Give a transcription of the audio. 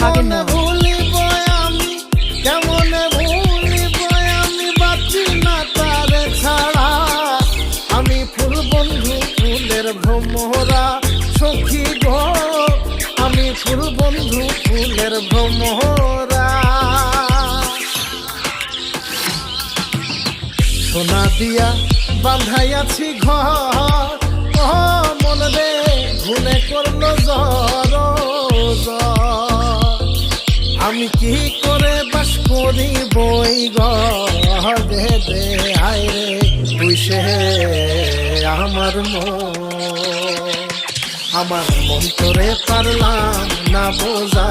লাগে না। ভুলিব আমি, কেমনে ভুলিব আমি, বাঁচি না তারে ছাড়া। আমি ফুল বন্ধু ফুলের ভ্রমরা সখী গো, আমি ফুল বন্ধু ফুলের ভ্রমরা। সোনা দিয়া বাঁধাইয়াছি ঘর, ও মন রে ঘুনে করলো জ্বর জ্বর। আমি কি করে বাস করি বই গে দে হায় রে তুই সে আমার মন তোরে পারলাম না বোঝা।